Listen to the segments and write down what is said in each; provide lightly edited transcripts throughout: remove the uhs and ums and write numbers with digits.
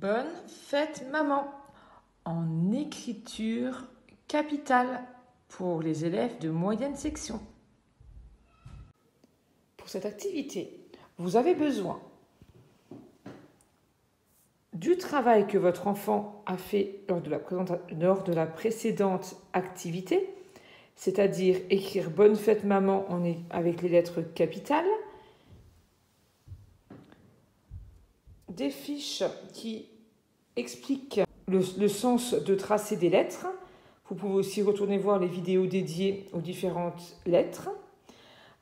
Bonne fête maman en écriture capitale pour les élèves de moyenne section. Pour cette activité, vous avez besoin du travail que votre enfant a fait lors de la précédente activité, c'est-à-dire écrire Bonne fête maman avec les lettres capitales, des fiches qui expliquent le sens de tracer des lettres. Vous pouvez aussi retourner voir les vidéos dédiées aux différentes lettres,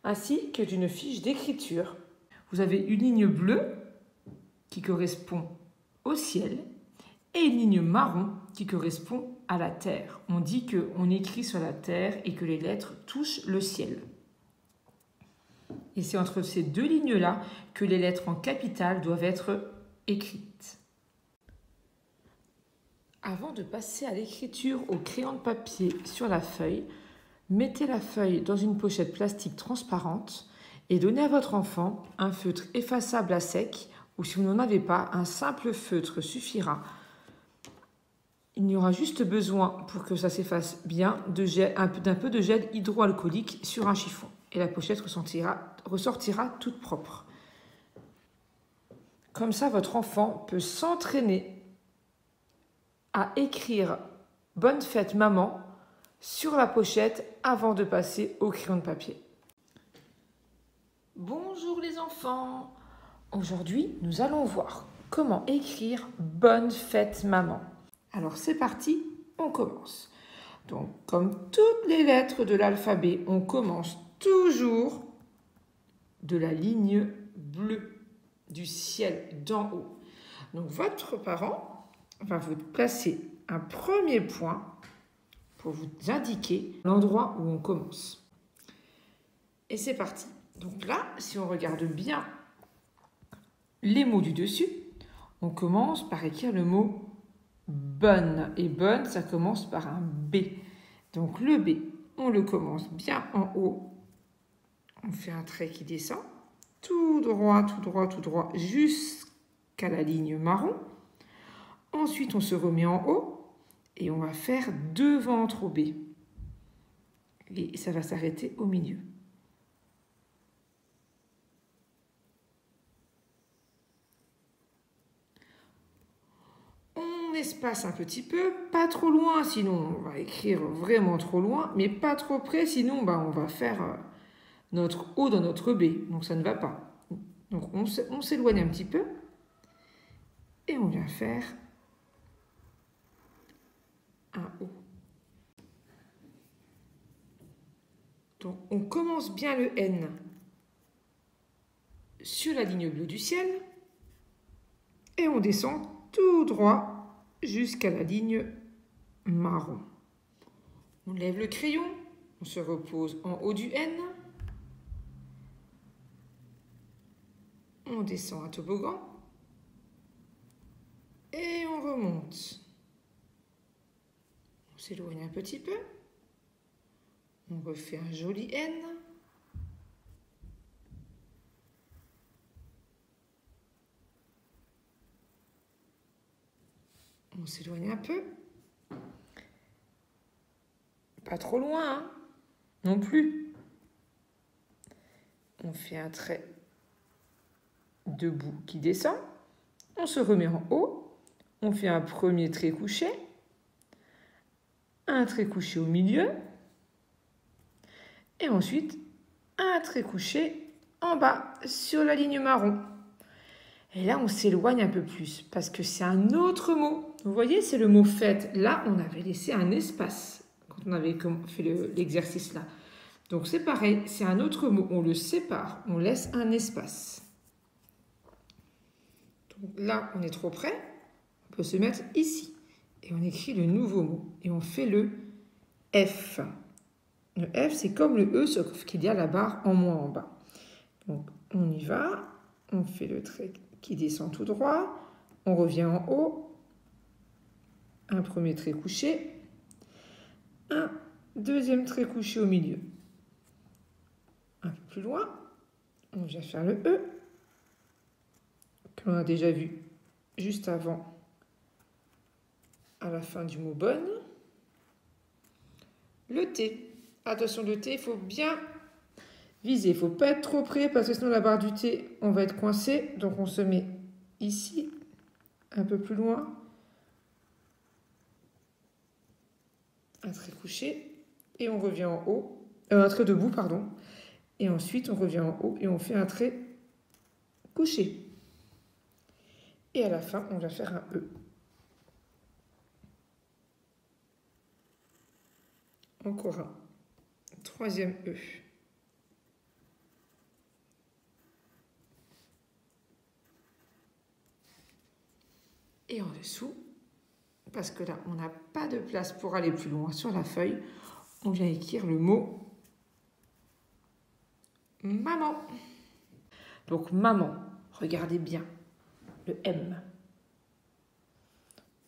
ainsi que d'une fiche d'écriture. Vous avez une ligne bleue qui correspond au ciel et une ligne marron qui correspond à la terre. On dit qu'on écrit sur la terre et que les lettres touchent le ciel. Et c'est entre ces deux lignes-là que les lettres en capitale doivent être écrites. Avant de passer à l'écriture au crayon de papier sur la feuille, mettez la feuille dans une pochette plastique transparente et donnez à votre enfant un feutre effaçable à sec ou si vous n'en avez pas, un simple feutre suffira. Il n'y aura juste besoin, pour que ça s'efface bien, d'un peu de gel hydroalcoolique sur un chiffon. Et la pochette ressortira toute propre. Comme ça, votre enfant peut s'entraîner à écrire « Bonne fête maman » sur la pochette avant de passer au crayon de papier. Bonjour les enfants! Aujourd'hui, nous allons voir comment écrire « Bonne fête maman ». Alors c'est parti, on commence. Donc comme toutes les lettres de l'alphabet, on commence toujours de la ligne bleue du ciel d'en haut. Donc votre parent va vous placer un premier point pour vous indiquer l'endroit où on commence. Et c'est parti. Donc là, si on regarde bien les mots du dessus, on commence par écrire le mot bonne. Et bonne, ça commence par un B. Donc le B, on le commence bien en haut. On fait un trait qui descend tout droit, tout droit, tout droit, jusqu'à la ligne marron. Ensuite, on se remet en haut et on va faire deux ventres au B. Et ça va s'arrêter au milieu. On espace un petit peu, pas trop loin, sinon on va écrire vraiment trop loin, mais pas trop près, sinon on va faire notre O dans notre B, donc ça ne va pas. Donc on s'éloigne un petit peu et on vient faire un O. Donc on commence bien le N sur la ligne bleue du ciel et on descend tout droit jusqu'à la ligne marron. On lève le crayon, on se repose en haut du N, on descend un toboggan et on remonte. On s'éloigne un petit peu, on refait un joli N. On s'éloigne un peu. Pas trop loin, hein, non plus. On fait un trait debout qui descend. On se remet en haut. On fait un premier trait couché. Un trait couché au milieu. Et ensuite, un trait couché en bas sur la ligne marron. Et là, on s'éloigne un peu plus parce que c'est un autre mot. Vous voyez, c'est le mot fête. Là, on avait laissé un espace quand on avait fait l'exercice là. Donc, c'est pareil, c'est un autre mot. On le sépare, on laisse un espace. Donc là, on est trop près. On peut se mettre ici. Et on écrit le nouveau mot. Et on fait le F. Le F, c'est comme le E, sauf qu'il y a la barre en moins en bas. Donc, on y va. On fait le trait qui descend tout droit, on revient en haut, un premier trait couché, un deuxième trait couché au milieu. Un peu plus loin, on vient faire le E, que l'on a déjà vu juste avant à la fin du mot bonne. Le T. Attention, le T, il faut bien viser. Il ne faut pas être trop près parce que sinon la barre du T, on va être coincé. Donc on se met ici, un peu plus loin. Un trait couché. Et on revient en haut. Un trait debout, pardon. Et ensuite, on revient en haut et on fait un trait couché. Et à la fin, on va faire un E. Encore un. Troisième E. Et en dessous, parce que là, on n'a pas de place pour aller plus loin sur la feuille, on vient écrire le mot maman. Donc maman, regardez bien, le M.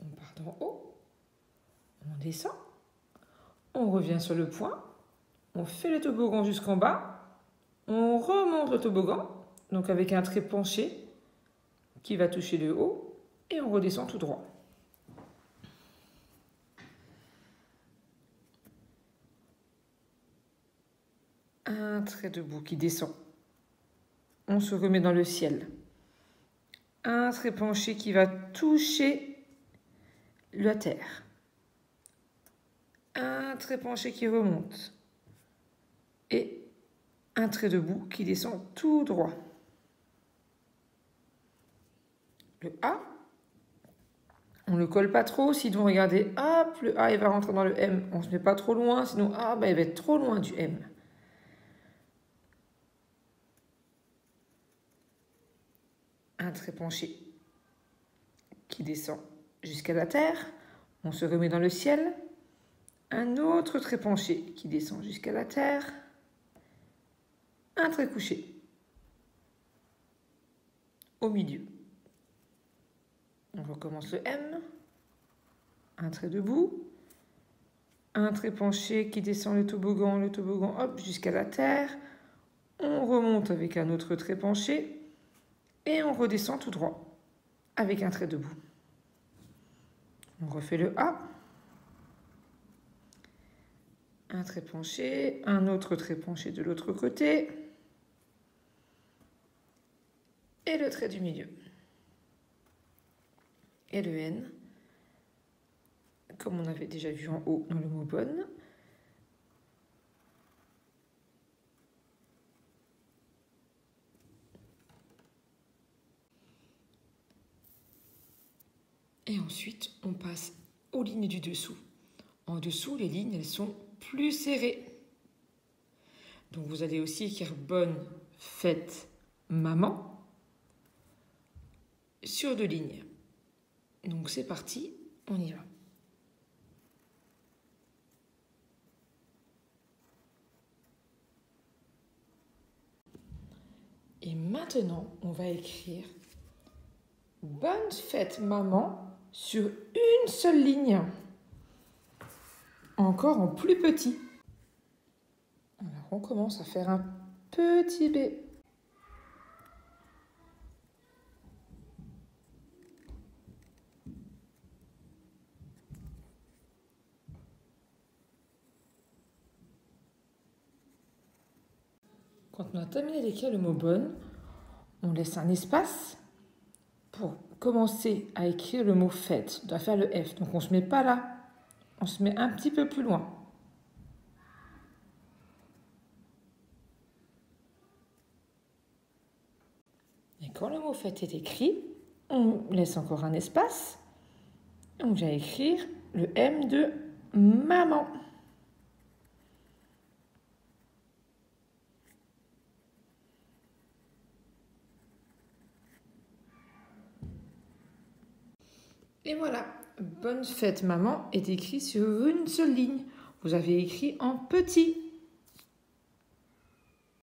On part d'en haut, on descend, on revient sur le point, on fait le toboggan jusqu'en bas, on remonte le toboggan, donc avec un trait penché qui va toucher le haut, et on redescend tout droit. Un trait debout qui descend. On se remet dans le ciel. Un trait penché qui va toucher la terre. Un trait penché qui remonte. Et un trait debout qui descend tout droit. Le A, on ne le colle pas trop, sinon regardez, hop, le A il va rentrer dans le M. On ne se met pas trop loin, sinon A il va être trop loin du M. Un trait penché qui descend jusqu'à la terre, on se remet dans le ciel, un autre trait penché qui descend jusqu'à la terre, un trait couché au milieu. On recommence le M, un trait debout, un trait penché qui descend le toboggan hop, jusqu'à la terre, on remonte avec un autre trait penché, et on redescend tout droit avec un trait debout. On refait le A. Un trait penché, un autre trait penché de l'autre côté. Et le trait du milieu. Et le N, comme on avait déjà vu en haut dans le mot bonne. Et ensuite, on passe aux lignes du dessous. En dessous, les lignes, elles sont plus serrées. Donc, vous allez aussi écrire bonne fête maman sur 2 lignes. Donc, c'est parti, on y va. Et maintenant, on va écrire bonne fête maman sur une seule ligne. Encore en plus petit. Alors on commence à faire un petit B. Quand on a terminé d'écrire le mot bonne, on laisse un espace pour commencer à écrire le mot fête. On doit faire le F. Donc on ne se met pas là. On se met un petit peu plus loin. Et quand le mot fête est écrit, on laisse encore un espace. On vient écrire le M de maman. Et voilà, bonne fête maman est écrit sur une seule ligne. Vous avez écrit en petit.